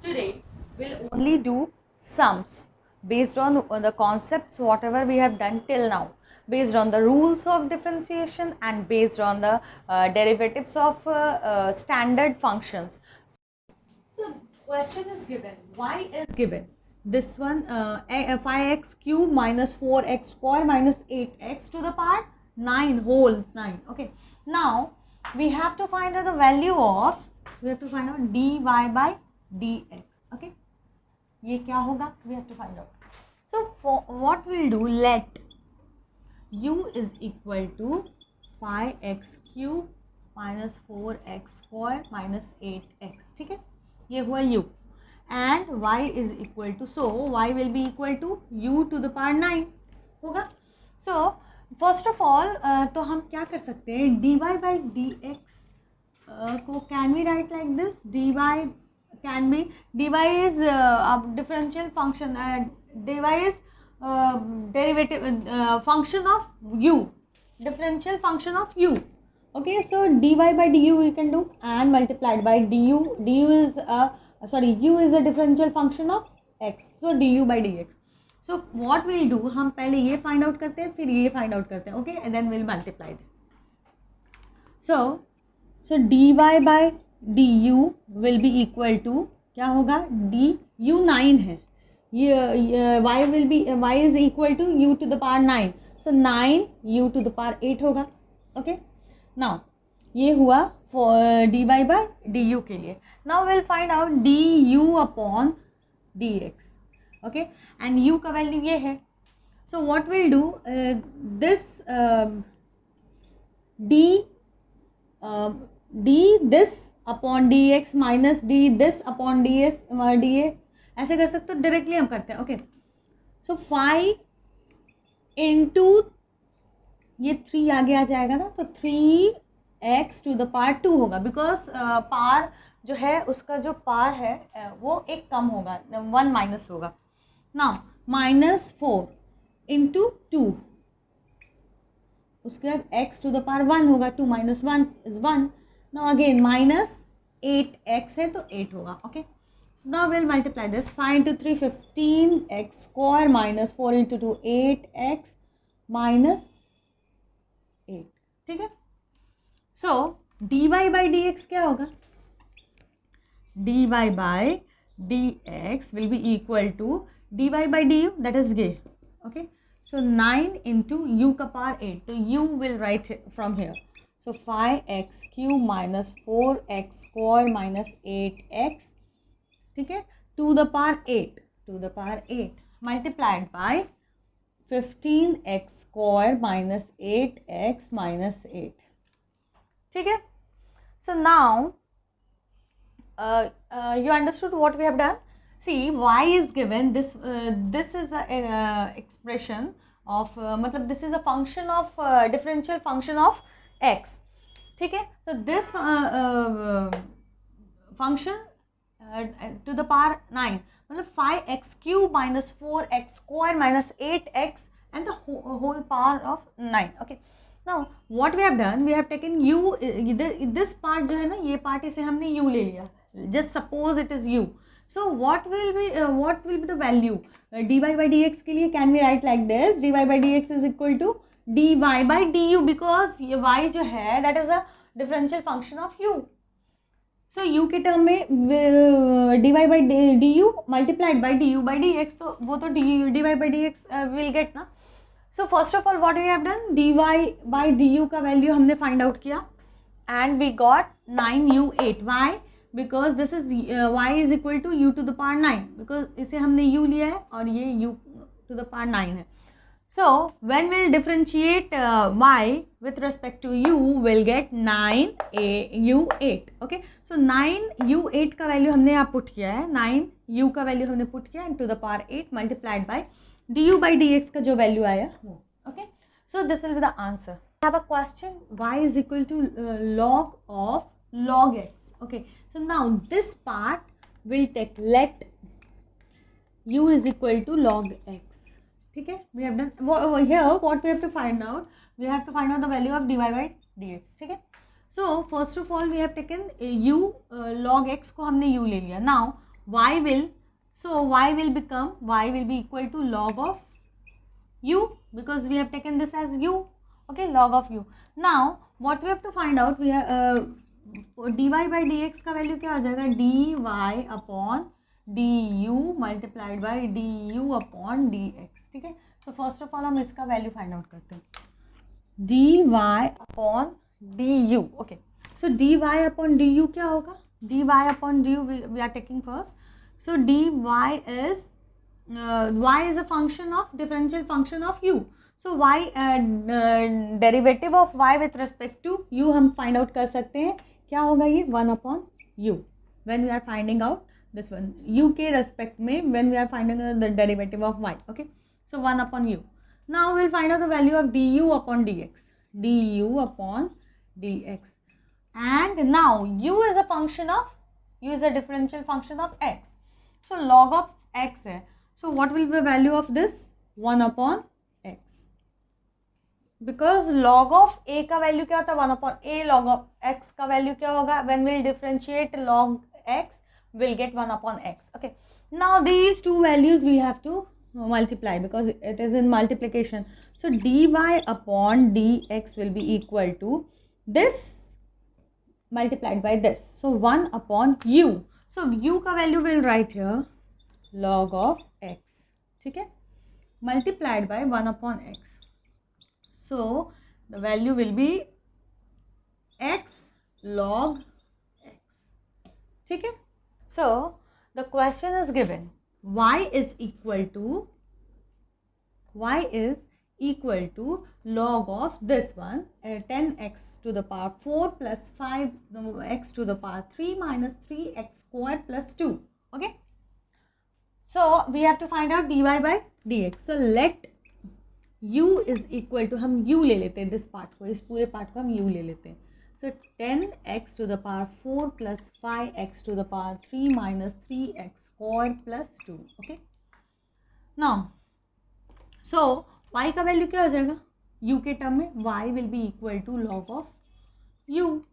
Today we'll only do sums based on the concepts whatever we have done till now, based on the rules of differentiation and based on the derivatives of standard functions. So question is given, y is given. This one 5x cube minus 4x square minus 8x to the power 9 whole 9. Okay. Now we have to find out the value of, we have to find out dy by dx. Okay. ये क्या होगा? We have to find out. So for what we'll do, let u is equal to 5x cube minus 4x square minus 8x. ठीक है, ये हुआ u and y is equal to, so y will be equal to u to the power 9 होगा. So first of all तो हम क्या कर सकते हैं, dy by dx को can we write like this, dy can be, dy is a differential function, dy is derivative function of u, differential function of u. Okay, so dy by du we can do and multiplied by du. Du is u is a differential function of x, so du by dx. So what we'll do, हम पहले ये find out करते हैं, फिर ये find out करते हैं. Okay, and then we'll multiply this. So dy by du will be equal to क्या होगा, du 9 है, ये y will be, y is equal to u to the power 9, so 9 u to the power 8 होगा. Okay, now ये हुआ for dy by du के लिए. Now we'll find out du upon dx. Okay, and u का value ये है. So what we'll do, this d this upon dx minus d this upon dx ऐसे कर सकते हो, डायरेक्टली हम करते हैं. ओके, सो 5 इंटू ये 3 आगे आ जाएगा ना, तो 3x टू द पावर 2 होगा, बिकॉज पार जो है उसका जो पार है वो एक कम होगा, 1 माइनस होगा. नाउ माइनस 4 इंटू 2, उसके बाद x टू द पावर 1 होगा, 2 minus 1 is 1. Now again minus 8x है तो 8 होगा. Okay, so now we'll multiply this. 5 into 3 15x square minus 4 into 2 8x minus 8. ठीक है, so dy by dx क्या होगा, dy by dx will be equal to dy by du, that is ये. Okay, so 9 into u का power 8, तो u will write from here. So 5x cube minus 4x square minus 8x, ठीक है, to the power 8 multiplied by 15x square minus 8x minus 8. ठीक है, so now you understood what we have done. See, y is given, this is the expression of मतलब this is a function of differential function of x. ठीक है, so this function to the power 9 मतलब 5x cube minus 4x square minus 8x and the whole power of 9. Okay, now what we have done, we have taken u, this part जो है ना, ये part इसे हमने u ले लिया, just suppose it is u. So what will be the value, dy by dx के लिए can we write like this, dy by dx is equal to dy by du, because ये y जो है that is a differential function of u. So u के term में dy by du multiplied by du by dx, तो वो तो dy by dx will get ना. So first of all what we have done, dy by du का value हमने find out किया and we got 9u8. Why? Because this is y is equal to u to the power 9, because इसे हमने u लिया है और ये u to the power 9 है. So when we'll differentiate y with respect to u, we'll get 9u8. Okay, so 9u8 का value हमने यहाँ पुट किया है, 9u का वैल्यू हमने पुट किया and to the power 8 multiplied by du by dx का जो वैल्यू आया वो. Okay, so this will be the answer. I have a question, y is equal to log of log x. Okay, so now this part will take, let u is equal to log x. ठीक है, we have done here what we have to find out, we have to find out the value of dy by dx. ठीक है, so first of all we have taken u log x को हमने u ले लिया. Now y will be equal to log of u, because we have taken this as u. Okay, log of u. Now what we have to find out, we have dy by dx का value क्या हो जाएगा, dy upon du multiplied by du upon dx. ठीक है, तो first of all हम इसका value find out करते हैं, dy अपॉन du. ओके, सो dy अपॉन du क्या होगा, dy upon du we are taking first. So dy is y is a function of differential function of u. So y derivative of y with respect to u हम find out कर सकते हैं, क्या होगा ये 1 upon u when we are finding out this one, u के respect में when we are finding out the derivative of y. Okay, so 1 upon u. Now we'll find out the value of du upon dx, du upon dx, and now u is a function of, u is a differential function of x. So log of x है, so what will be the value of this, 1 upon x, because log of a का value क्या होता है 1 upon a, log of x का value क्या होगा, when we'll differentiate log x we'll get 1 upon x. Okay, now these two values we have to multiply because it is in multiplication. So dy upon dx will be equal to this multiplied by this, so 1 upon u. So u का value will write here log of x, ठीक है, multiplied by 1 upon x. So the value will be x log x, ठीक है. So the question is given, y is equal to log of this one, 10x to the power 4 plus 5x to the power 3 minus 3x square plus 2. Okay, so we have to find out dy by dx. So let u is equal to, हम u ले लेते हैं, this part को, इस पूरे part को हम u ले लेते हैं. So 10x to the power 4 plus 5x to the power 3 minus 3x square plus 2. Okay, now so y का वैल्यू क्या हो जाएगा, u के टर्म में y will be equal to log of u.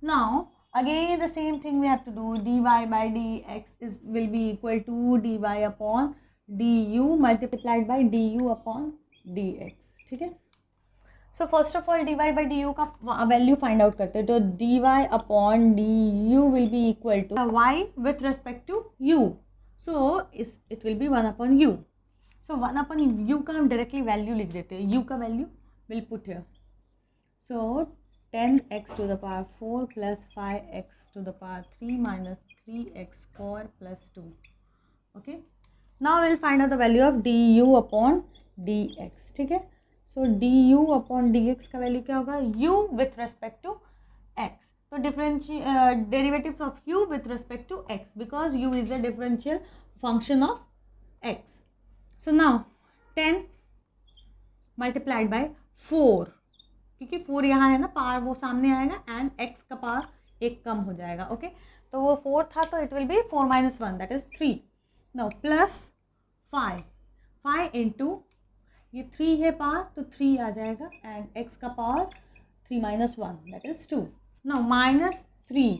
Now again the same thing we have to do, dy by dx will be equal to dy upon du multiplied by du upon dx. ठीक है, so first of all dy by du का value find out करते हैं, तो dy upon du will be equal to y with respect to u, so it will be 1 upon u. So 1 upon u का हम directly value लिख देते हैं, u का value will put here. So 10x to the power 4 plus 5x to the power 3 minus 3x square plus 2. Okay, now we'll find out the value of du upon dx. ठीक है, so du upon dx का value क्या होगा, u with respect to x, so derivatives of u with respect to x, because u is a differential function of x. So now 10 multiplied by 4, क्योंकि 4 यहाँ है ना, power वो सामने आएगा एंड x का पावर एक कम हो जाएगा. ओके, तो वो 4 था तो it will be 4 minus 1 that is 3. Now plus 5 into ये 3 है पावर तो 3 आ जाएगा एंड x का power 3 minus 1 that is 2. Now minus 3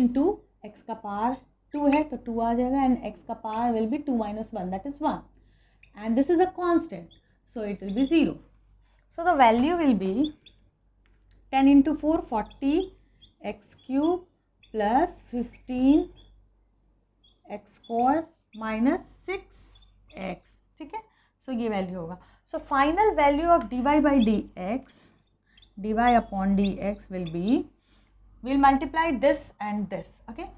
into x का पावर 2 है तो 2 आ जाएगा एंड x का power will be 2 minus 1 that is 1, and this is a constant so it will be 0. So the value will be 10 into 4 40 x cube plus 15 x square minus 6x. ठीक है, so ये value होगा. So final value of dy by dx, dy upon dx will be, we'll multiply this and this. Okay,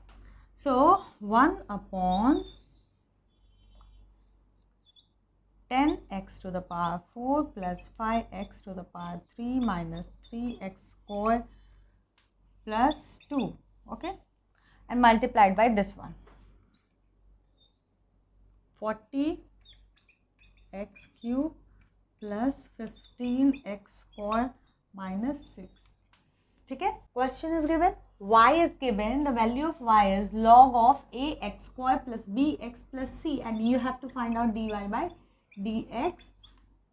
so 1 upon 10x to the power 4 plus 5x to the power 3 minus 3x square plus 2. Okay, and multiplied by this one, 40 x cube plus 15x square minus 6. ठीक है, question is given, y is given, the value of y is log of ax square plus bx plus c, and you have to find out dy by dx.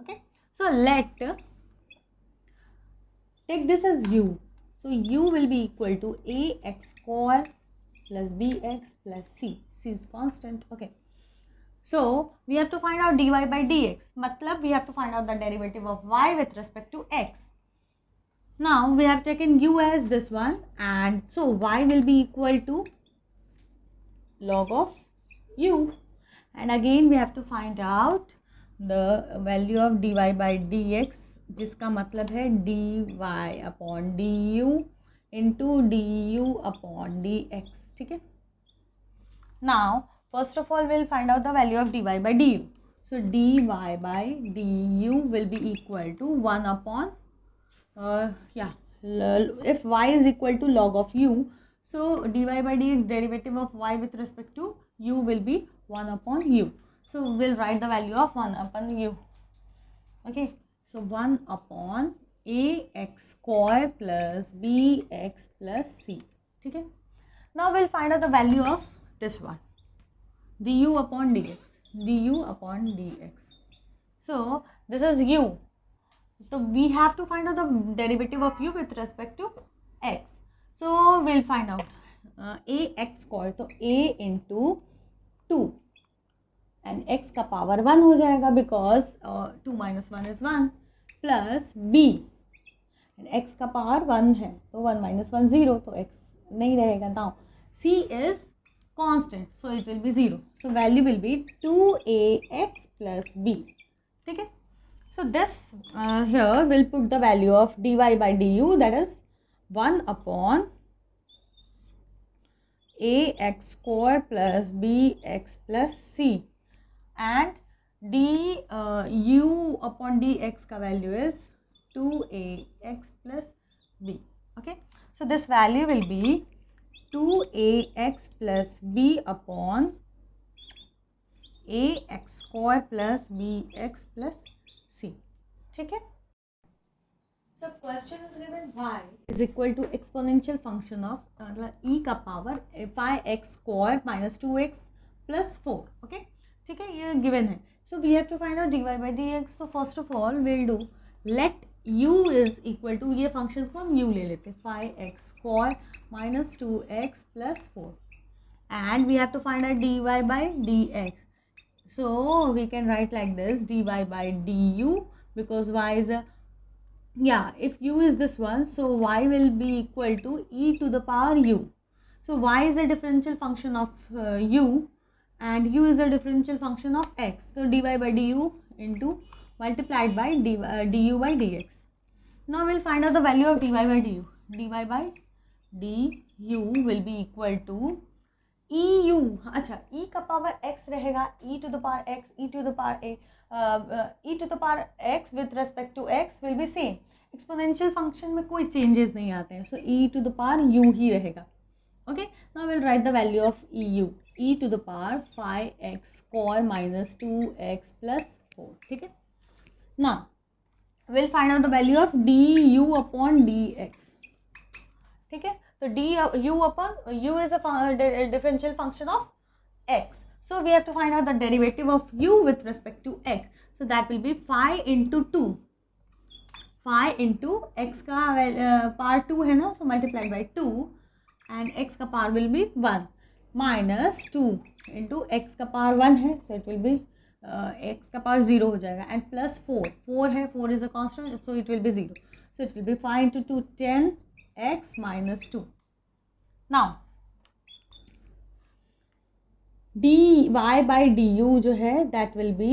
Okay, so let take this as u, so u will be equal to ax square plus bx plus c. c is constant. Okay, so we have to find out dy by dx, matlab we have to find out the derivative of y with respect to x. Now we have taken u as this one, and so y will be equal to log of u, and again we have to find out the value of dy by dx, जिसका मतलब है dy upon du into du upon dx. ठीक है. Now first of all we'll find out the value of dy by du. So dy by du will be equal to 1 upon if y is equal to log of u, so dy by dx derivative of y with respect to u will be 1 upon u. So we'll write the value of 1 upon u. Okay, so 1 upon ax square plus bx plus c. Okay, now we'll find out the value of this one, du upon dx, du upon dx. So this is u. So we have to find out the derivative of u with respect to x. So we'll find out ax square, तो a into 2 and x का power 1 हो जाएगा because 2 minus 1 is 1 plus b and x का power 1 है तो 1 minus 1 0, तो x नहीं रहेगा. Now c is constant, so it will be 0. So value will be 2ax plus b. ठीक है. So this here we'll put the value of dy by du, that is 1 upon ax square plus bx plus c, and du upon dx का value is 2ax plus b. Okay, so this value will be 2ax plus b upon ax square plus bx plus c. ठीक है. So question is given y is equal to exponential function of e का power 5x square minus 2x plus 4. Okay, ठीक है, ये given है. So we have to find out dy by dx. So first of all we'll do let u is equal to, ये function को हम u ले लेते, 5x square minus 2x plus 4, and we have to find out dy by dx. So we can write like this, dy by du, because y is a, if u is this one, so y will be equal to e to the power u. So y is a differential function of u and u is a differential function of x. So dy by du into multiplied by du by dx. Now we'll find out the value of dy by du. dy by du will be equal to eu. अच्छा, e का power x रहेगा, e to the power x, e to the power a, e to the power x with respect to x will be same. Exponential function में कोई changes नहीं आते हैं, सो e to the power u ही रहेगा. Okay, now will write the value of eu, e to the power 5x square minus 2x plus 4. ठीक है. Now will find out the value of du upon dx. ठीक है, so du upon u is a differential function of x, so we have to find out the derivative of u with respect to x. So that will be 5 into 2, 5 into x का power 2 है ना, so multiplied by 2 and x का power will be 1 minus 2 into x का power 1 है, so it will be x का power 0 हो जाएगा and plus 4 है, 4 is a constant, so it will be 0, so it will be 5 into 2 10 x minus 2. Now dy by du जो है that will be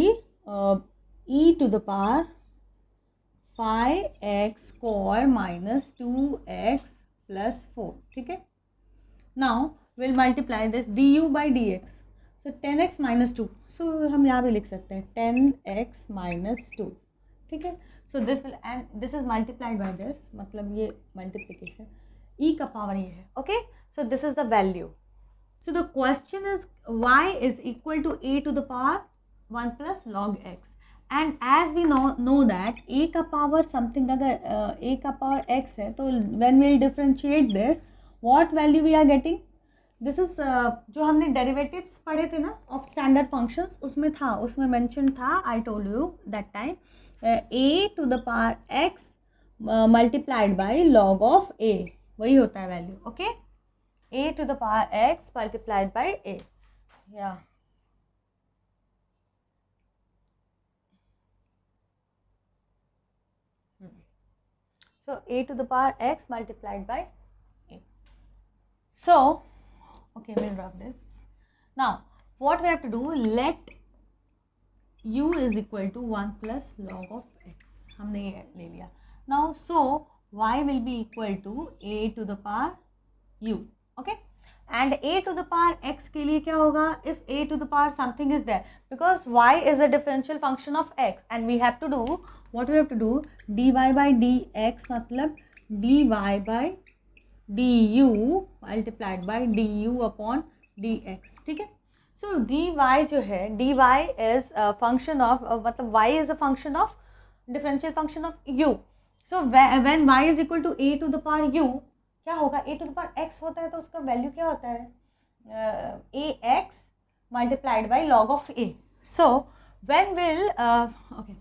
e to the power 5x square minus 2x plus 4. ठीक है. Now we'll multiply this du by dx. So 10x minus 2. So हम यहाँ भी लिख सकते हैं 10x minus 2. ठीक है. So this will, and this is multiplied by this, मतलब ये multiplication, e का power ये है. Okay. So this is the value. So the question is y is equal to a to the power 1 plus log x. And as we know that a का power something, अगर a का power x है, तो when we'll differentiate this, what value we are getting? This is जो हमने derivatives पढ़े थे ना of standard functions, उसमें था, उसमें mention था, I told you that time, a to the power x multiplied by log of a, वही होता है value. Okay, a to the power x multiplied by a. Yeah. So a to the power x multiplied by a. So, okay, we'll drop this. Now, what we have to do, let u is equal to 1 plus log of x. हमने ये ले लिया. Now, so y will be equal to a to the power u. Okay. And a to the power x के लिए क्या होगा? If a to the power something is there, because y is a differential function of x, and we have to do what we have to do, dy by dx मतलब dy by du multiplied by du upon dx. ठीक है. So dy जो है, dy is a function of मतलब y is a function of differential function of u. So when y is equal to a to the power u, क्या होगा? a to the power x होता है तो उसका value क्या होता है? ax multiplied by log of a. So when will okay,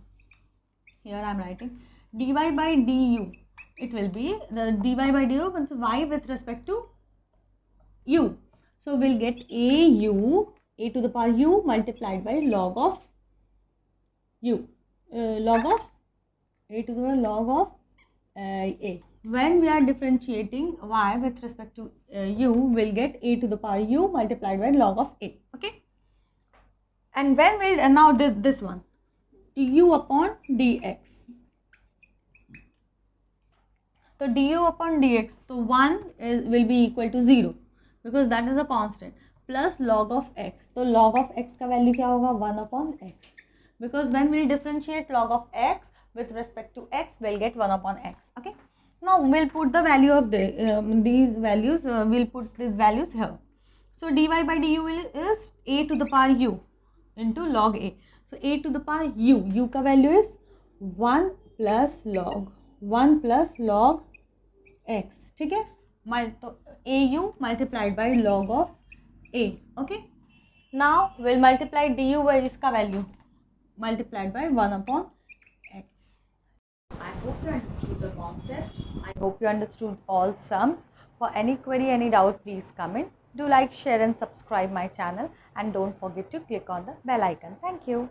here I am writing dy by du. It will be the dy by du means y with respect to u. So we'll get a to the power u multiplied by log of u, log of a to the power log of a. When we are differentiating y with respect to u, we'll get a to the power u multiplied by log of a. Okay. And when we'll now this one, du upon dx. So du upon dx, so 1 will be equal to 0 because that is a constant, plus log of x. So log of x का value क्या होगा? 1 upon x. Because when we differentiate log of x with respect to x, we'll get 1 upon x. Okay. Now we'll put the value of these values. We'll put these values here. So dy by du is a to the power u into log a. So a to the power u का value is 1 plus log x. ठीक है. तो au multiplied by log of a. Okay. Now we'll multiply du by इसका value multiplied by 1 upon x. I hope you understood the concept. I hope you understood all sums. For any query, any doubt, please comment. Do like, share and subscribe my channel, and don't forget to click on the bell icon. Thank you.